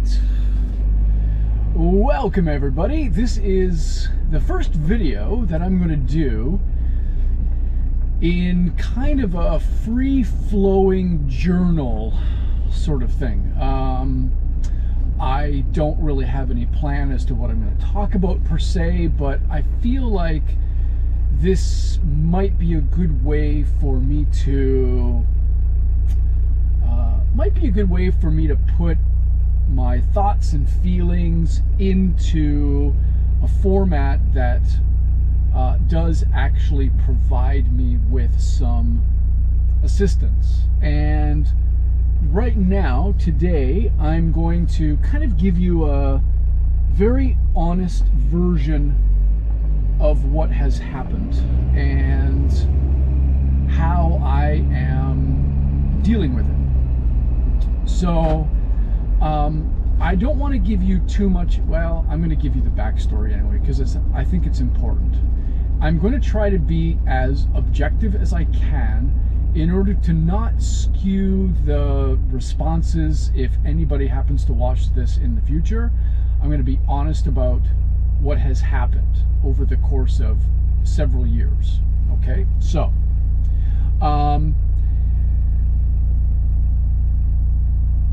right. Welcome everybody. This is the first video that I'm going to do in kind of a free-flowing journal sort of thing. I don't really have any plan as to what I'm going to talk about per se, but I feel like this might be a good way for me to put my thoughts and feelings into a format that does actually provide me with some assistance. And right now, today, I'm going to kind of give you a very honest version of what has happened and how I am dealing with it. So, I don't want to give you too much. Well, I'm going to give you the backstory anyway, because I think it's important. I'm going to try to be as objective as I can in order to not skew the responses if anybody happens to watch this in the future. I'm going to be honest about what has happened over the course of several years. Okay, so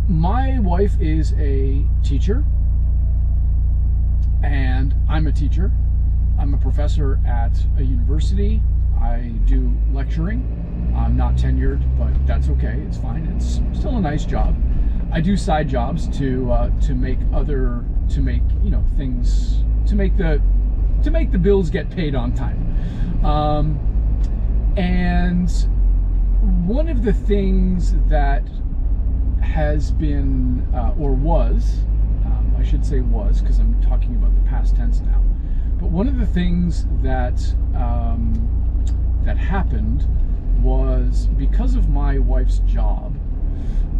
my wife is a teacher, and I'm a teacher. I'm a professor at a university. I do lecturing. I'm not tenured, but that's okay. It's fine. It's still a nice job. I do side jobs to make things to make the bills get paid on time. And one of the things that has been, or was, I should say was, because I'm talking about the past tense now, but one of the things that that happened was because of my wife's job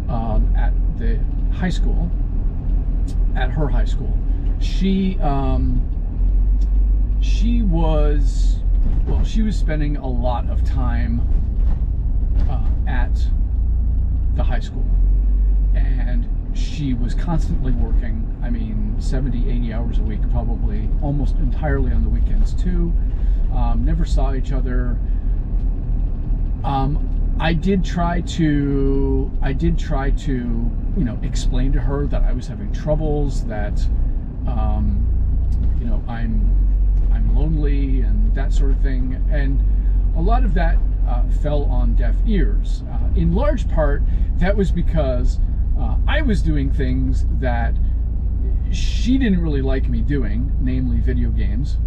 at the high school, at her high school, she was spending a lot of time at the high school, and she was constantly working. I mean, 70, 80 hours a week, probably almost entirely on the weekends too. Never saw each other. I did try to, explain to her that I was having troubles, that, I'm lonely and that sort of thing. And a lot of that fell on deaf ears. In large part, that was because I was doing things that she didn't really like me doing, namely video games.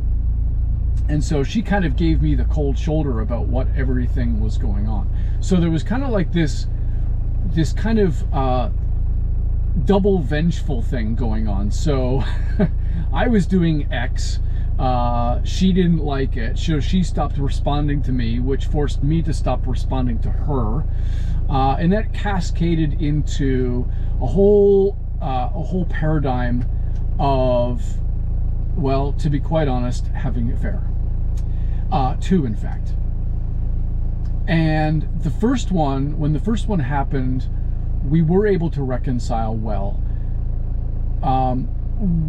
And so she kind of gave me the cold shoulder about what everything was going on. So there was kind of like this kind of double vengeful thing going on. So I was doing X. She didn't like it, so she stopped responding to me, which forced me to stop responding to her. And that cascaded into a whole paradigm of, well, to be quite honest, having an affair. Two, in fact. And when the first one happened, we were able to reconcile well.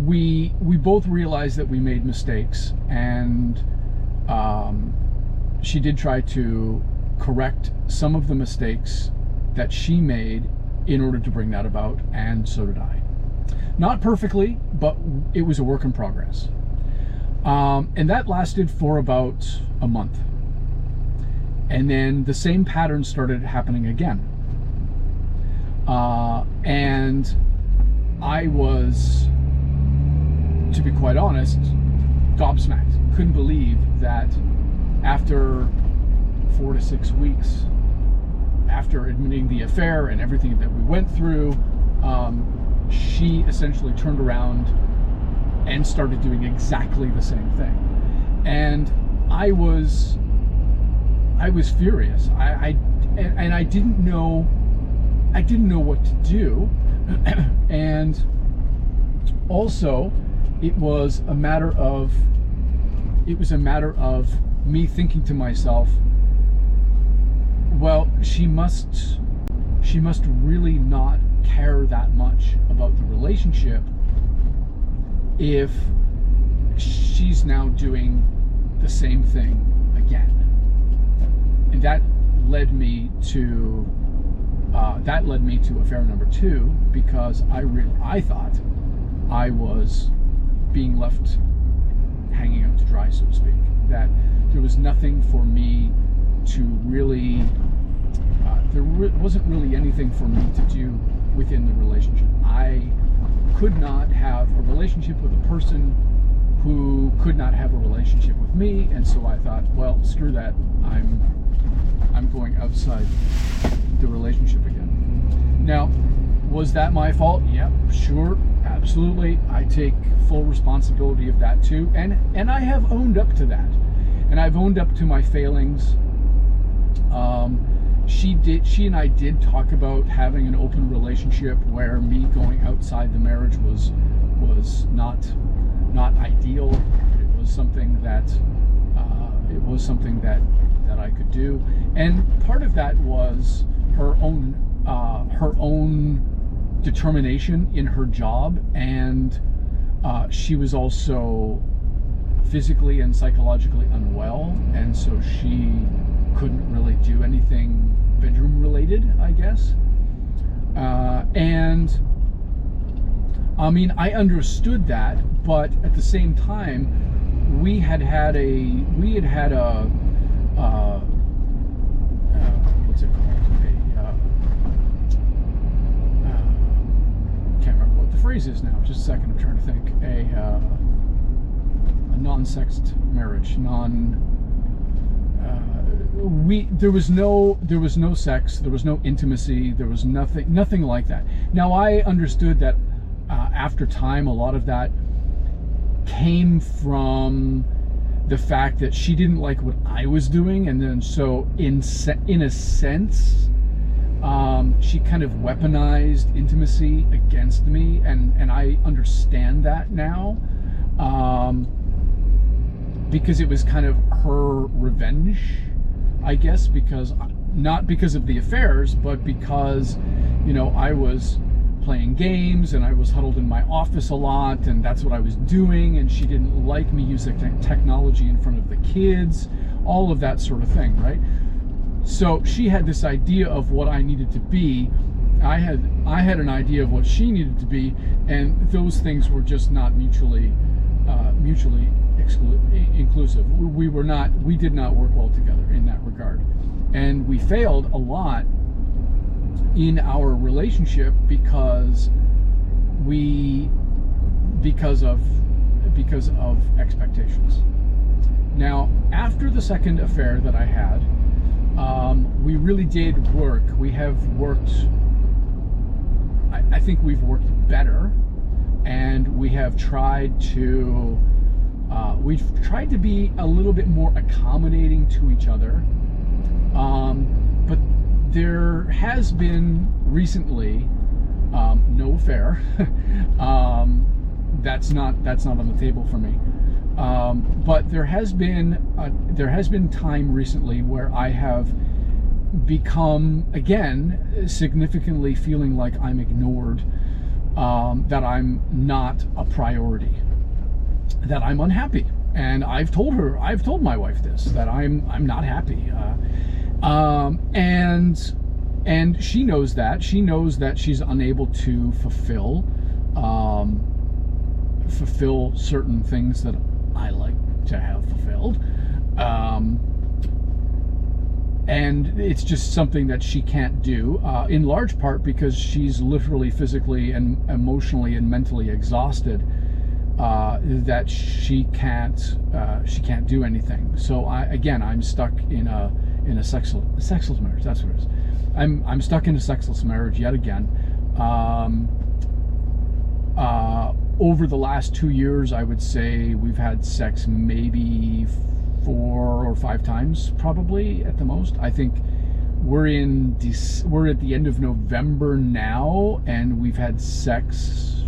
We both realized that we made mistakes, and she did try to correct some of the mistakes that she made in order to bring that about, and so did I. Not perfectly, but it was a work in progress. And that lasted for about a month. And then the same pattern started happening again. And I was, to be quite honest, gobsmacked. Couldn't believe that after 4 to 6 weeks, after admitting the affair and everything that we went through, she essentially turned around and started doing exactly the same thing. And I was furious. I didn't know what to do. And also, it was a matter of me thinking to myself, well, she must really not care that much about the relationship relationship if she's now doing the same thing again? And that led me to affair number 2, because I thought I was being left hanging out to dry, so to speak. That there was nothing for me to really, wasn't really anything for me to do within the relationship. I could not have a relationship with a person who could not have a relationship with me, and so I thought, well, screw that. I'm going outside the relationship again. Now, was that my fault? Yep, sure, absolutely. I take full responsibility of that too, and I have owned up to that, and I've owned up to my failings. She and I did talk about having an open relationship where me going outside the marriage was not ideal. It was something that I could do, and part of that was her own determination in her job, and she was also physically and psychologically unwell, and so she couldn't really do anything bedroom related, I guess. And I mean, I understood that, but at the same time, we had a what's it called? Can't remember what the phrase is now. Just a second, I'm trying to think. A non-sexed marriage. There was no sex, there was no intimacy, there was nothing like that. Now, I understood that after time, a lot of that came from the fact that she didn't like what I was doing, and then so in a sense, she kind of weaponized intimacy against me, and I understand that now, because it was kind of her revenge, I guess, not because of the affairs, but because, I was playing games and I was huddled in my office a lot, and that's what I was doing, and she didn't like me using technology in front of the kids, all of that sort of thing, right? So she had this idea of what I needed to be. I had an idea of what she needed to be, and those things were just not mutually inclusive. We did not work well together in that regard, and we failed a lot in our relationship because of expectations. Now, after the second affair that I had, we really did work. We have worked. I think we've worked better, and we have tried to. We've tried to be a little bit more accommodating to each other, but there has been recently no affair. That's not on the table for me. But there has been time recently where I have become, again, significantly feeling like I'm ignored, that I'm not a priority, that I'm unhappy. And I've told my wife this, that I'm not happy. And she knows that. She knows that she's unable to fulfill certain things that I like to have fulfilled. And it's just something that she can't do, in large part because she's literally physically and emotionally and mentally exhausted, that she can't do anything. So I'm stuck in a sexless marriage. That's what it is. I'm stuck in a sexless marriage yet again. Over the last 2 years, I would say we've had sex maybe 4 or 5 times, probably at the most. I think we're at the end of November now, and we've had sex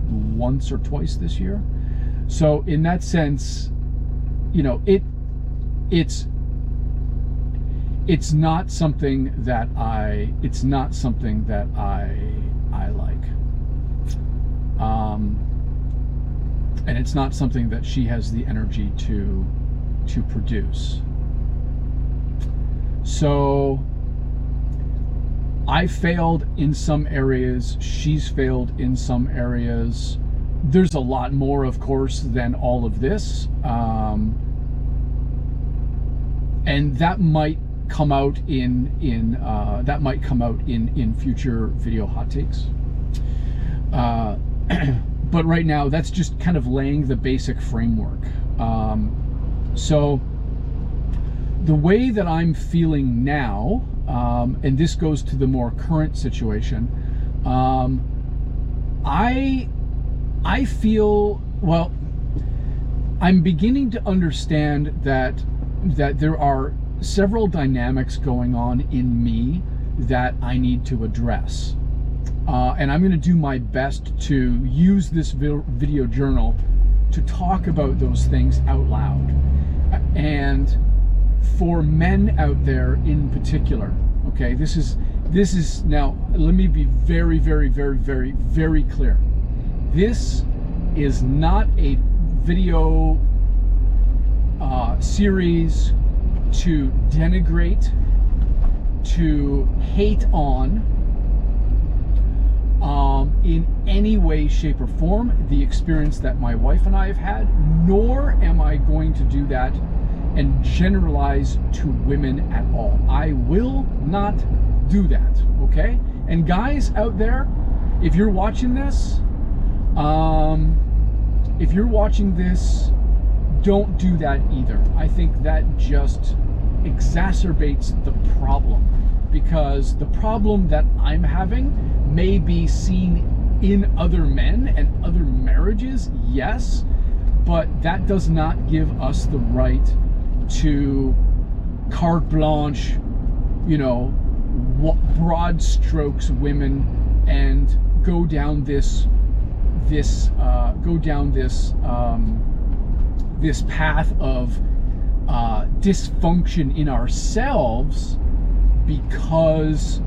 once or twice this year. So in that sense, it's not something that I like. it's not something that she has the energy to produce. So I failed in some areas, she's failed in some areas. There's a lot more, of course, than all of this, and that might come out in future video hot takes. But right now, that's just kind of laying the basic framework. So the way that I'm feeling now, and this goes to the more current situation, I feel, well, I'm beginning to understand that there are several dynamics going on in me that I need to address. And I'm going to do my best to use this video journal to talk about those things out loud. And for men out there in particular, okay, this is now, let me be very, very, very, very, very clear. This is not a video series to denigrate, to hate on, in any way, shape, or form the experience that my wife and I have had, nor am I going to do that and generalize to women at all. I will not do that, okay? And guys out there, if you're watching this, don't do that either. I think that just exacerbates the problem, because the problem that I'm having may be seen in other men and other marriages, yes, but that does not give us the right to carte blanche, broad strokes women and go down this path of dysfunction in ourselves because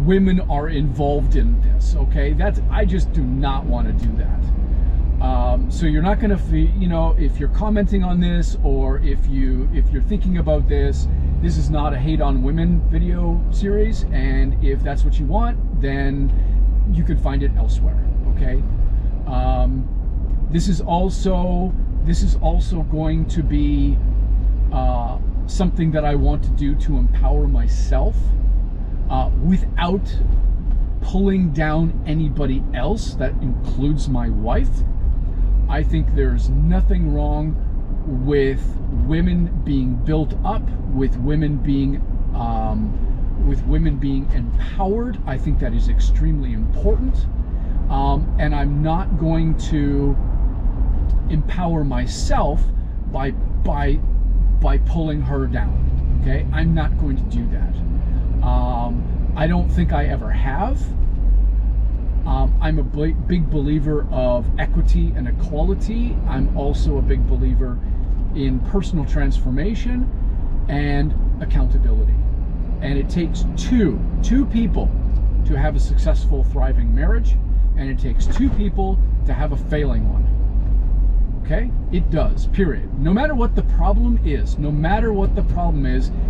women are involved in this. Okay, I just do not want to do that. So you're not going to feel, if you're commenting on this, or if you're thinking about this is not a hate on women video series, and if that's what you want, then you can find it elsewhere. Okay. This is also going to be something that I want to do to empower myself without pulling down anybody else. That includes my wife. I think there's nothing wrong with women being built up, with women being empowered. I think that is extremely important. And I'm not going to empower myself by pulling her down. Okay, I'm not going to do that. I don't think I ever have. I'm a big believer of equity and equality. I'm also a big believer in personal transformation and accountability. And it takes two people to have a successful, thriving marriage, and it takes two people to have a failing one. Okay? It does, period. No matter what the problem is,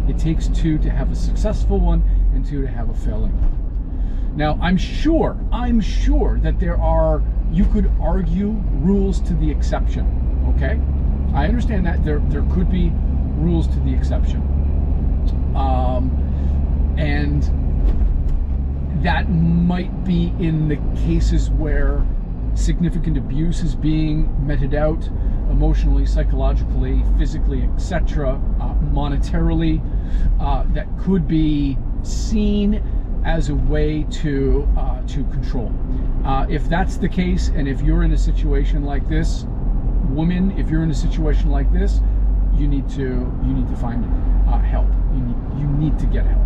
it takes two to have a successful one and two to have a failing one. Now, I'm sure that you could argue rules to the exception, okay? I understand that there could be rules to the exception. And that might be in the cases where significant abuse is being meted out emotionally, psychologically, physically, etc., monetarily. That could be seen as a way to control. If that's the case, and if you're in a situation like this, woman, if you're in a situation like this, you need to find help. You need to get help.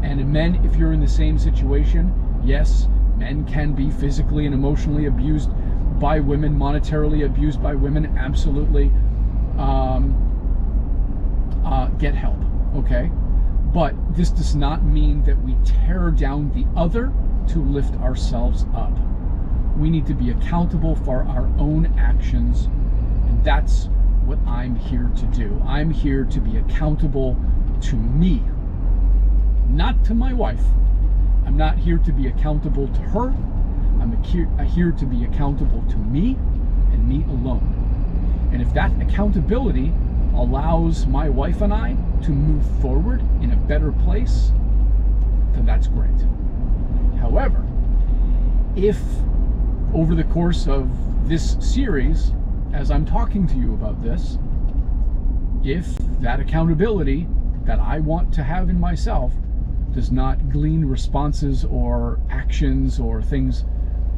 And men, if you're in the same situation, yes, men can be physically and emotionally abused by women, monetarily abused by women, absolutely. Get help, okay? But this does not mean that we tear down the other to lift ourselves up. We need to be accountable for our own actions, and that's what I'm here to do. I'm here to be accountable to me, not to my wife. I'm not here to be accountable to her. I'm here to be accountable to me and me alone. And if that accountability allows my wife and I to move forward in a better place, then that's great. However, if over the course of this series, as I'm talking to you about this, if that accountability that I want to have in myself does not glean responses or actions or things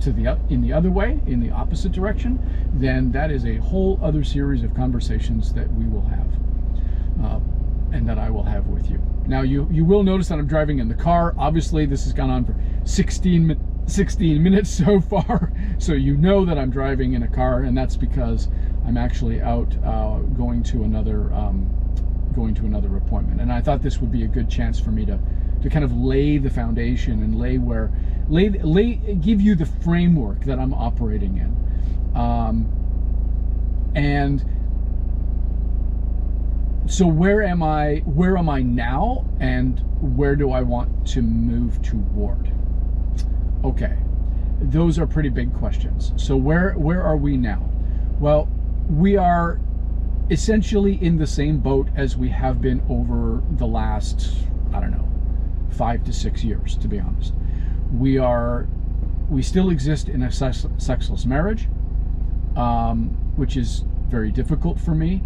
to in the other way, in the opposite direction, then that is a whole other series of conversations that we will have, and that I will have with you. Now, you will notice that I'm driving in the car. Obviously, this has gone on for 16 minutes so far, so you know that I'm driving in a car, and that's because I'm actually out going to another appointment. And I thought this would be a good chance for me to kind of lay the foundation and give you the framework that I'm operating in. And so where am I now, and where do I want to move toward? Okay, those are pretty big questions. So where are we now? Well, we are essentially in the same boat as we have been over the last, 5 to 6 years, to be honest. We still exist in a sexless marriage, which is very difficult for me.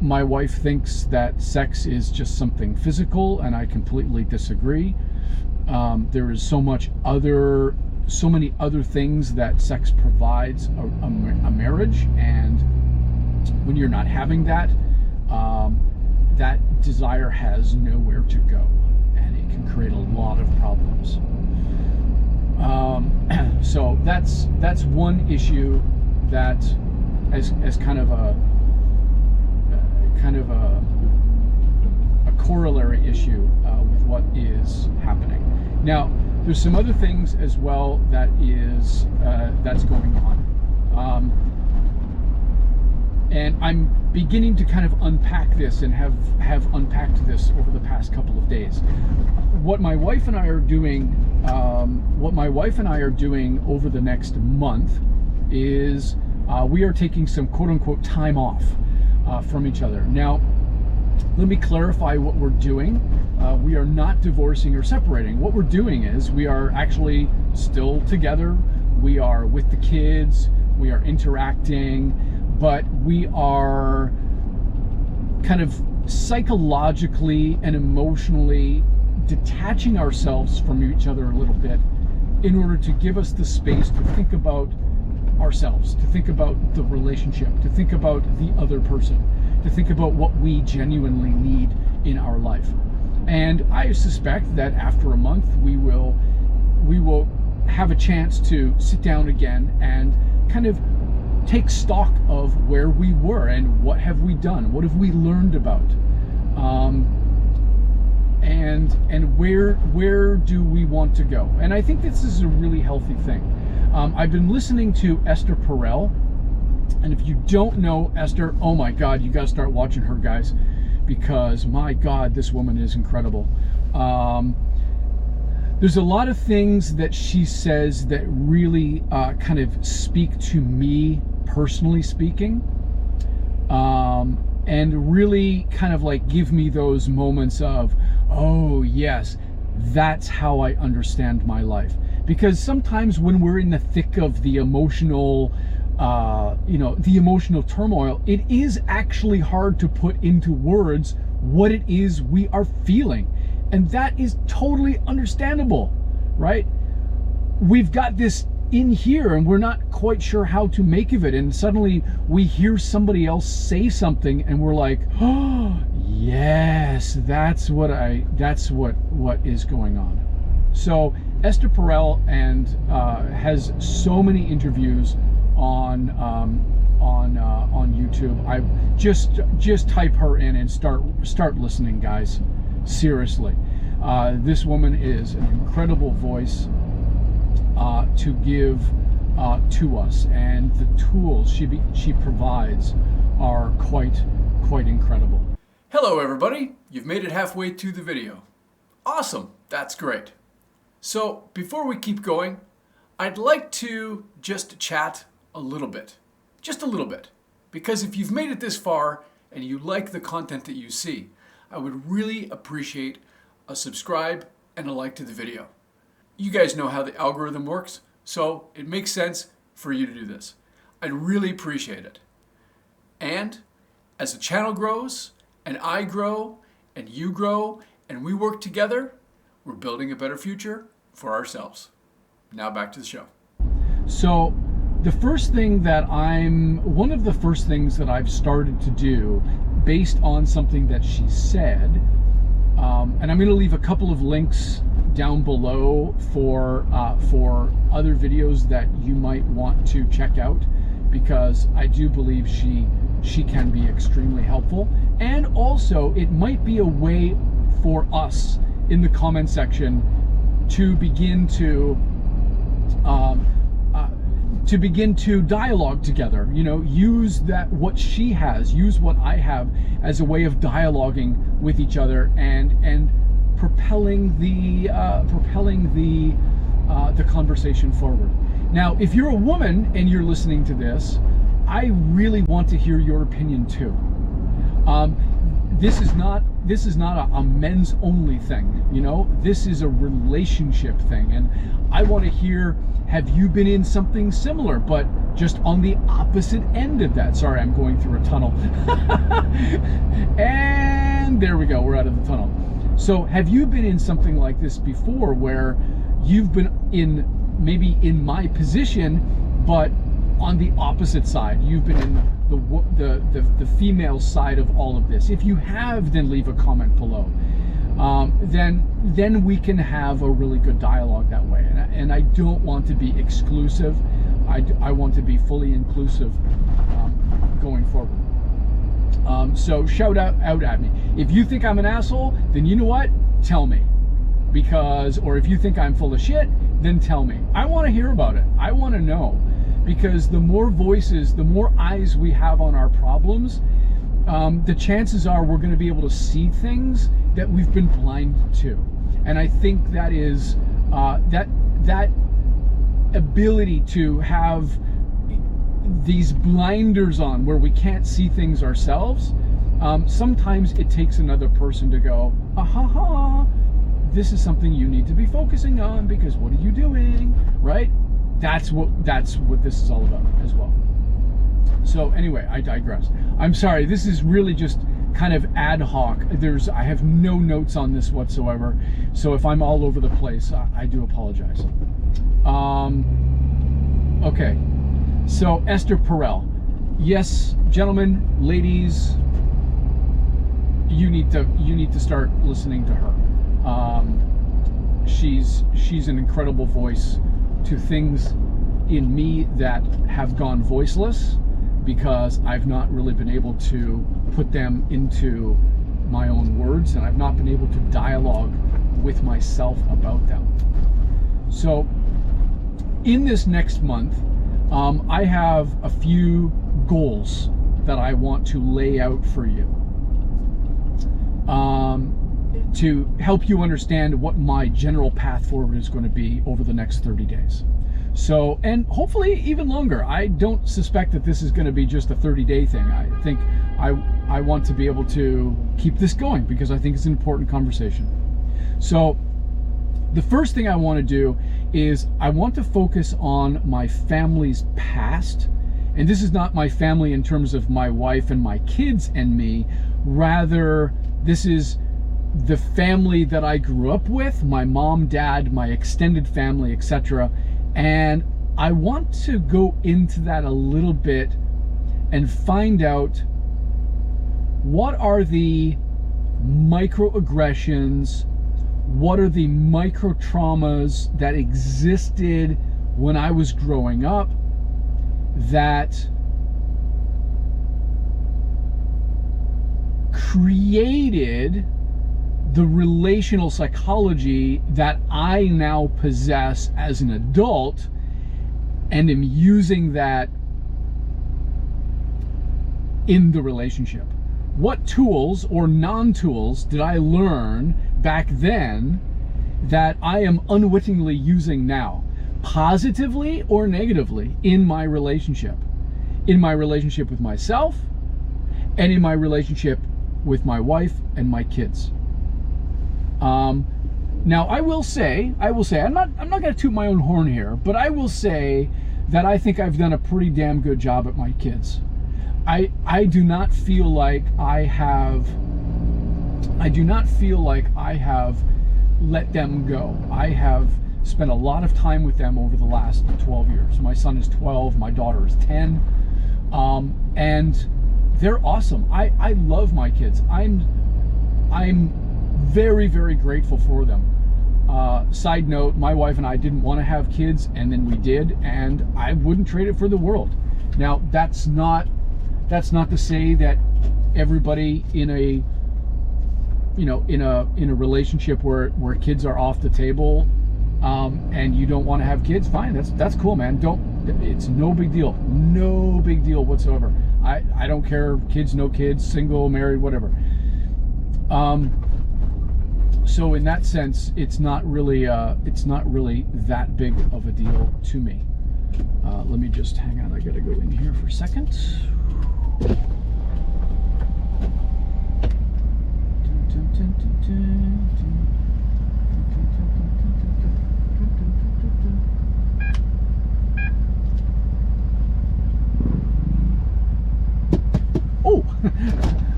My wife thinks that sex is just something physical, and I completely disagree. There is so many other things that sex provides a marriage, and when you're not having that, that desire has nowhere to go, and it can create a lot of problems. So that's one issue that, as kind of a corollary issue with what is happening. Now, there's some other things as well that's going on, and I'm beginning to kind of unpack this, and have unpacked this over the past couple of days. What my wife and I are doing, over the next month is we are taking some quote-unquote time off from each other. Now, let me clarify what we're doing. We are not divorcing or separating. What we're doing is we are actually still together. We are with the kids. We are interacting, but we are kind of psychologically and emotionally detaching ourselves from each other a little bit in order to give us the space to think about ourselves, to think about the relationship, to think about the other person, to think about what we genuinely need in our life. And I suspect that after a month we will have a chance to sit down again and kind of take stock of where we were and what have we done, what have we learned about, and where do we want to go. And I think this is a really healthy thing. I've been listening to Esther Perel, and if you don't know Esther, oh my God, you got to start watching her, guys, because my God, this woman is incredible. There's a lot of things that she says that really kind of speak to me, personally speaking, and really kind of like give me those moments of, oh yes, that's how I understand my life. Because sometimes when we're in the thick of the emotional, the emotional turmoil, it is actually hard to put into words what it is we are feeling. And that is totally understandable, right? We've got this in here and we're not quite sure how to make of it. And suddenly we hear somebody else say something and we're like, oh, yes, that's what is going on. So Esther Perel has so many interviews on YouTube. I just type her in and start listening, guys. Seriously, this woman is an incredible voice. to give to us, and the tools she provides are quite incredible. Hello everybody, you've made it halfway to the video. Awesome, that's great. So before we keep going, I'd like to just chat a little bit, just a little bit, because if you've made it this far and you like the content that you see, I would really appreciate a subscribe and a like to the video. You guys know how the algorithm works, so it makes sense for you to do this. I'd really appreciate it. And as the channel grows, and I grow, and you grow, and we work together, we're building a better future for ourselves. Now back to the show. So one of the first things that I've started to do based on something that she said, and I'm going to leave a couple of links down below for other videos that you might want to check out, because I do believe she can be extremely helpful. And also it might be a way for us in the comment section to begin to dialogue together. You know, use what she has, use what I have as a way of dialoguing with each other and propelling the conversation forward. Now, if you're a woman and you're listening to this, I really want to hear your opinion too. This is not a men's only thing, you know. This is a relationship thing, and I want to hear, have you been in something similar, but just on the opposite end of that? Sorry, I'm going through a tunnel. And there we go, we're out of the tunnel. So have you been in something like this before, where you've been maybe in my position, but on the opposite side? You've been in the female side of all of this. If you have, then leave a comment below. Then we can have a really good dialogue that way. And I don't want to be exclusive. I want to be fully inclusive going forward. So shout out at me. If you think I'm an asshole, then you know what? Tell me. Or if you think I'm full of shit, then tell me. I want to hear about it. I want to know. Because the more voices, the more eyes we have on our problems, the chances are we're going to be able to see things that we've been blind to. And I think that is that ability to have these blinders on where we can't see things ourselves. Sometimes it takes another person to go, aha, this is something you need to be focusing on, because what are you doing, right? That's what this is all about as well. So anyway, I digress. I'm sorry, this is really just kind of ad hoc. I have no notes on this whatsoever. So if I'm all over the place, I do apologize. Okay. So Esther Perel. Yes, gentlemen, ladies, you need to start listening to her. She's an incredible voice to things in me that have gone voiceless, because I've not really been able to put them into my own words, and I've not been able to dialogue with myself about them. So in this next month, I have a few goals that I want to lay out for you, to help you understand what my general path forward is going to be over the next 30 days. So, and hopefully even longer. I don't suspect that this is going to be just a 30-day thing. I think I want to be able to keep this going, because I think it's an important conversation. So the first thing I want to do is I want to focus on my family's past. And this is not my family in terms of my wife and my kids and me. Rather, this is the family that I grew up with, my mom, dad, my extended family, etc. And I want to go into that a little bit and find out what are the microaggressions, what are the micro traumas that existed when I was growing up that created the relational psychology that I now possess as an adult, and am using that in the relationship. What tools or non-tools did I learn back then that I am unwittingly using now, positively or negatively, in my relationship? In my relationship with myself, and in my relationship with my wife and my kids. Now I will say, I'm not going to toot my own horn here, but I will say that I think I've done a pretty damn good job at my kids. I do not feel like I have let them go. I have spent a lot of time with them over the last 12 years. My son is 12, my daughter is 10, and they're awesome. I love my kids. I'm very, very grateful for them. Side note, my wife and I didn't want to have kids, and then we did, and I wouldn't trade it for the world. Now, that's not to say that everybody in a relationship where kids are off the table, and you don't want to have kids, fine, that's cool, man. It's no big deal whatsoever. I don't care, kids, no kids, single, married, whatever. So in that sense, it's not really that big of a deal to me. Let me just hang on. I gotta go in here for a second. Oh,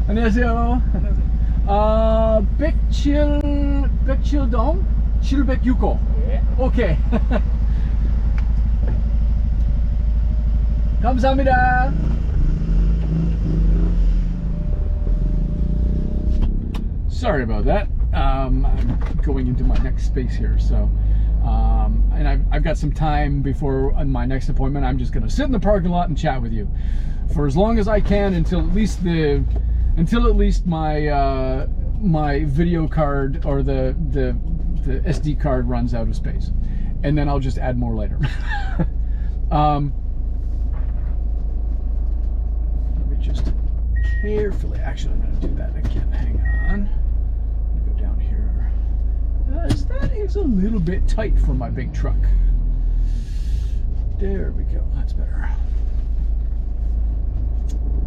안녕하세요. 백칠동 706호. 오케이. 감사합니다. Sorry about that. I'm going into my next space here, so and I've got some time before my next appointment. I'm just going to sit in the parking lot and chat with you for as long as I can until at least my video card or the SD card runs out of space, and then I'll just add more later. Let me just carefully. Actually, I'm going to do that again. Hang on. Go down here. That is a little bit tight for my big truck. There we go. That's better.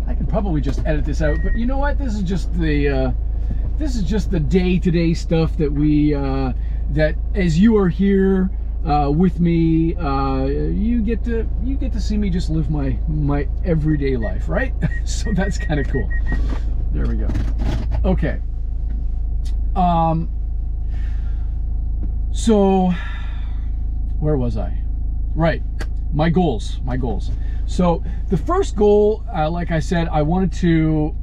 I could probably just edit this out, but you know what? This is just the day-to-day stuff that that as you are here with me, you get to see me just live my everyday life, right? So that's kind of cool. There we go. Okay. So where was I? Right. My goals. So the first goal, like I said, I want to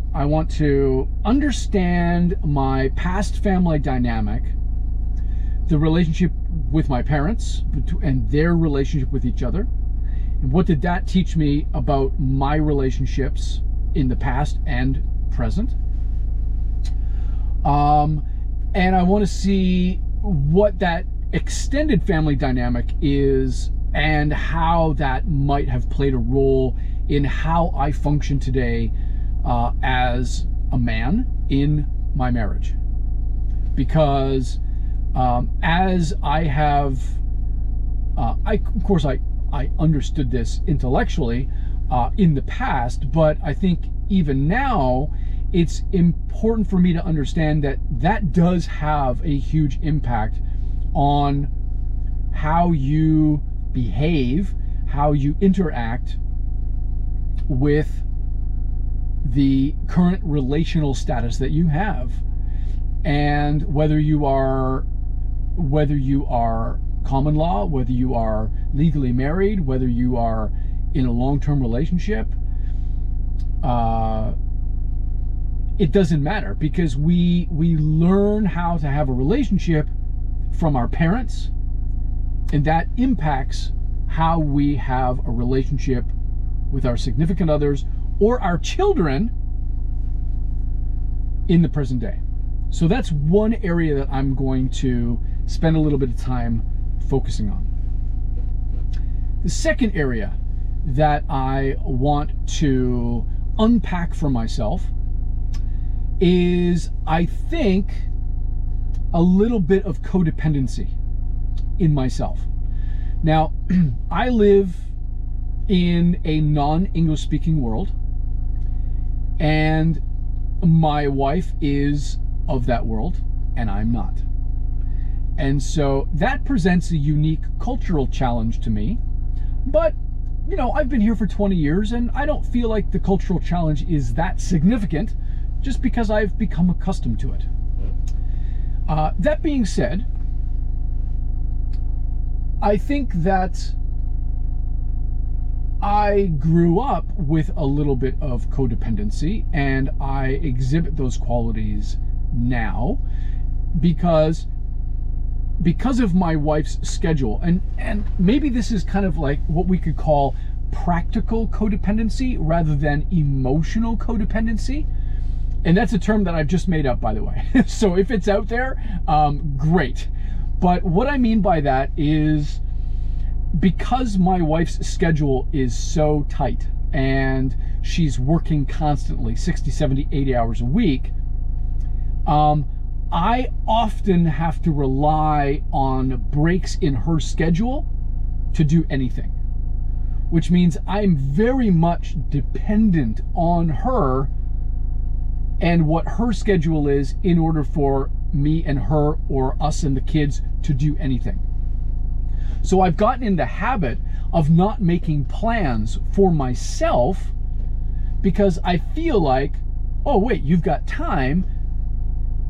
understand my past family dynamic, the relationship with my parents and their relationship with each other, and what did that teach me about my relationships in the past and present. And I want to see what that extended family dynamic is and how that might have played a role in how I function today as a man in my marriage. Because as I have, I understood this intellectually in the past, but I think even now it's important for me to understand that that does have a huge impact on how you behave, how you interact with the current relational status that you have, and whether you are common law, whether you are legally married, whether you are in a long-term relationship, it doesn't matter, because we learn how to have a relationship from our parents, and that impacts how we have a relationship with our significant others or our children in the present day. So that's one area that I'm going to spend a little bit of time focusing on. The second area that I want to unpack for myself is, I think, a little bit of codependency in myself. Now, I live in a non-English speaking world, and my wife is of that world, and I'm not. And so that presents a unique cultural challenge to me. But, you know, I've been here for 20 years, and I don't feel like the cultural challenge is that significant just because I've become accustomed to it. That being said, I think that I grew up with a little bit of codependency, and I exhibit those qualities now because of my wife's schedule. And maybe this is kind of like what we could call practical codependency rather than emotional codependency. And that's a term that I've just made up, by the way. So if it's out there, great. But what I mean by that is, because my wife's schedule is so tight and she's working constantly 60, 70, 80 hours a week, I often have to rely on breaks in her schedule to do anything, which means I'm very much dependent on her and what her schedule is in order for me and her, or us and the kids, to do anything. So I've gotten in the habit of not making plans for myself because I feel like, oh wait, you've got time,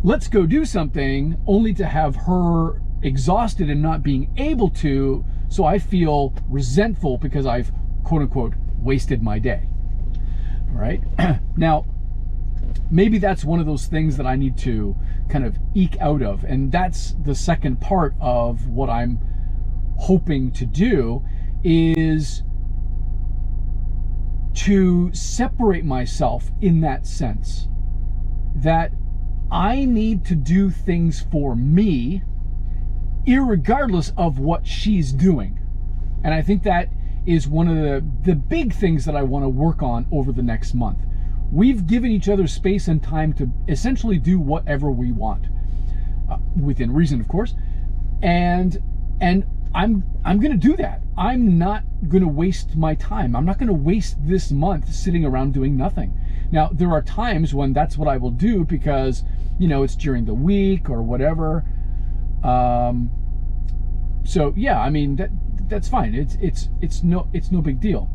let's go do something, only to have her exhausted and not being able to, so I feel resentful because I've, quote unquote, wasted my day. All right? Now, maybe that's one of those things that I need to kind of eke out of, and that's the second part of what I'm hoping to do, is to separate myself in that sense, that I need to do things for me irregardless of what she's doing. And I think that is one of the big things that I want to work on over the next month. We've given each other space and time to essentially do whatever we want, within reason, of course. And I'm going to do that. I'm not going to waste my time. I'm not going to waste this month sitting around doing nothing. Now, there are times when that's what I will do because, you know, it's during the week or whatever. So yeah, I mean, that's fine. It's no big deal.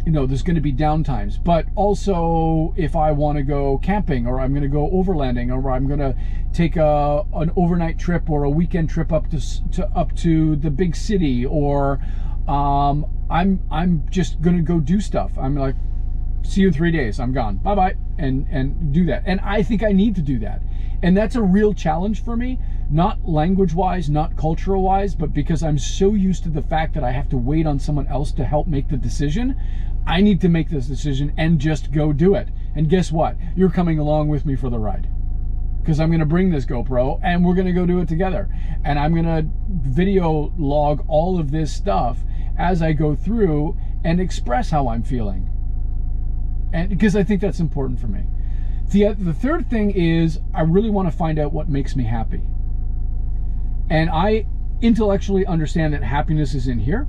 You know, there's going to be downtimes, but also if I want to go camping, or I'm going to go overlanding, or I'm going to take an overnight trip or a weekend trip up to the big city, or I'm just going to go do stuff. I'm like, see you in 3 days. I'm gone. Bye bye, and do that. And I think I need to do that, and that's a real challenge for me. Not language-wise, not cultural-wise, but because I'm so used to the fact that I have to wait on someone else to help make the decision. I need to make this decision and just go do it. And guess what? You're coming along with me for the ride, because I'm going to bring this GoPro and we're going to go do it together. And I'm going to video log all of this stuff as I go through and express how I'm feeling. And because I think that's important for me. The third thing is, I really want to find out what makes me happy. And I intellectually understand that happiness is in here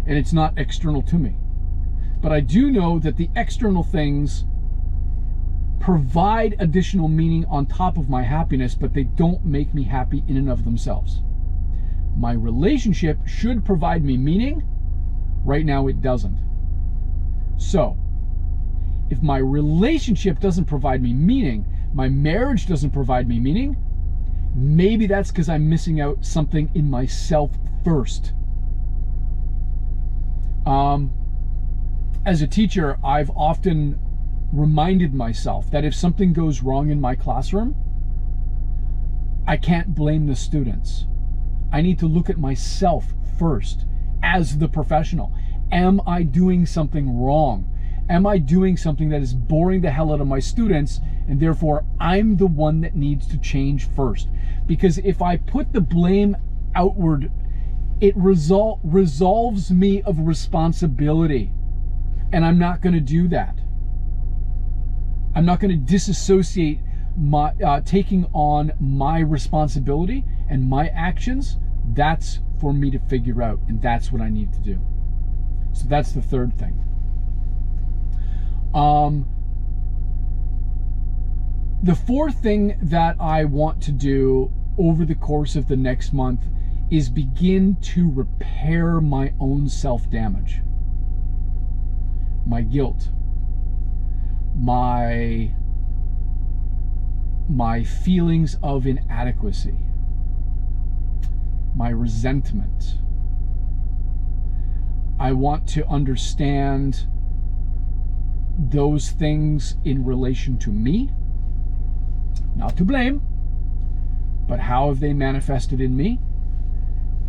and it's not external to me. But I do know that the external things provide additional meaning on top of my happiness, but they don't make me happy in and of themselves. My relationship should provide me meaning. Right now it doesn't. So, if my relationship doesn't provide me meaning, my marriage doesn't provide me meaning, maybe that's because I'm missing out something in myself first. As a teacher, I've often reminded myself that if something goes wrong in my classroom, I can't blame the students. I need to look at myself first as the professional. Am I doing something wrong? Am I doing something that is boring the hell out of my students And therefore, I'm the one that needs to change first. Because if I put the blame outward, it resolves me of responsibility. And I'm not going to do that. I'm not going to disassociate my taking on my responsibility and my actions. That's for me to figure out, and that's what I need to do. So that's the third thing. The fourth thing that I want to do over the course of the next month is begin to repair my own self-damage. My guilt, my feelings of inadequacy, my resentment. I want to understand those things in relation to me, not to blame, but how have they manifested in me,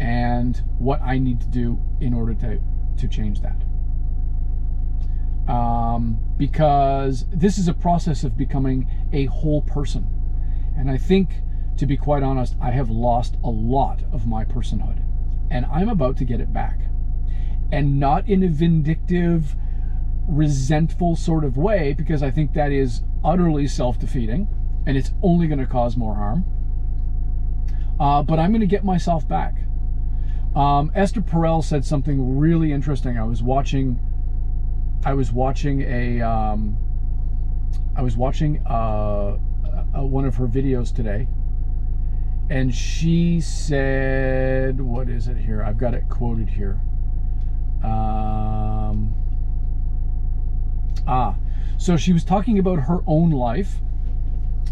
and what I need to do in order to change that. Because this is a process of becoming a whole person. And I think, to be quite honest, I have lost a lot of my personhood. And I'm about to get it back. And not in a vindictive, resentful sort of way, because I think that is utterly self-defeating, and it's only going to cause more harm. But I'm going to get myself back. Esther Perel said something really interesting. I was watching one of her videos today, and she said, what is it here? I've got it quoted here. So she was talking about her own life,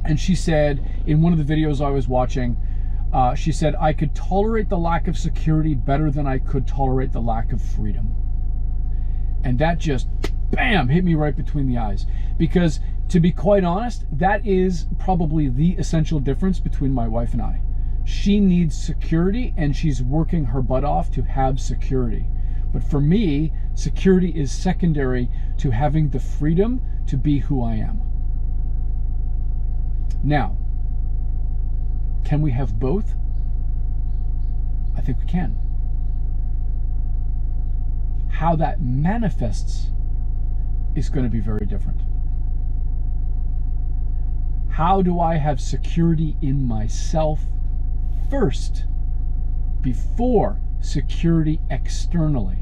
and she said in one of the videos I was watching, she said, I could tolerate the lack of security better than I could tolerate the lack of freedom. And that just, bam, hit me right between the eyes. Because, to be quite honest, that is probably the essential difference between my wife and I. She needs security, and she's working her butt off to have security. But for me, security is secondary to having the freedom to be who I am. Now, can we have both? I think we can. How that manifests is going to be very different. How do I have security in myself first before security externally?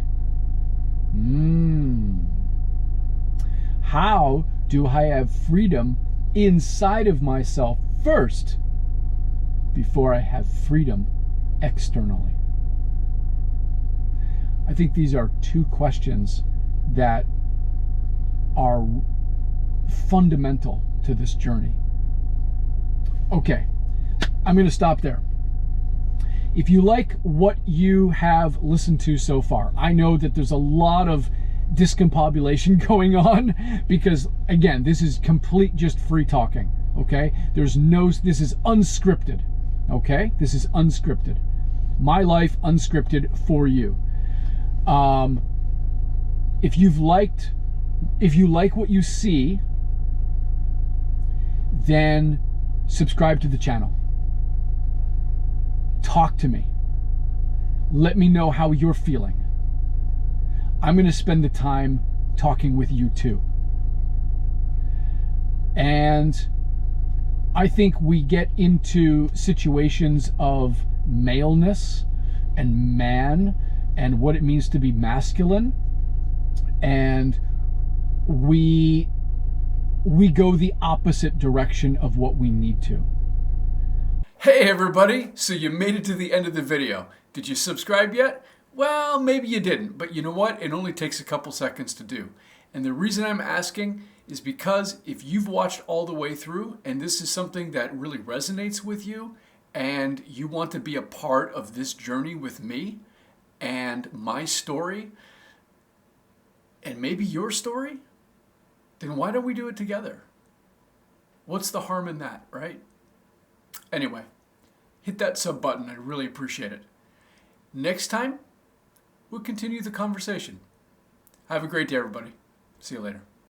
How do I have freedom inside of myself first before I have freedom externally? I think these are two questions that are fundamental to this journey. Okay, I'm going to stop there. If you like what you have listened to so far, I know that there's a lot of discombobulation going on because, again, this is complete just free talking, okay? This is unscripted, okay? This is unscripted. My life unscripted for you. If you like what you see, then subscribe to the channel. Talk to me. Let me know how you're feeling. I'm going to spend the time talking with you too. And I think we get into situations of maleness and man and what it means to be masculine, and we go the opposite direction of what we need to. Hey everybody, so you made it to the end of the video. Did you subscribe yet? Well, maybe you didn't, but you know what? It only takes a couple seconds to do. And the reason I'm asking is because if you've watched all the way through and this is something that really resonates with you and you want to be a part of this journey with me and my story and maybe your story, then why don't we do it together? What's the harm in that, right? Anyway, hit that sub button. I'd really appreciate it. Next time, we'll continue the conversation. Have a great day, everybody. See you later.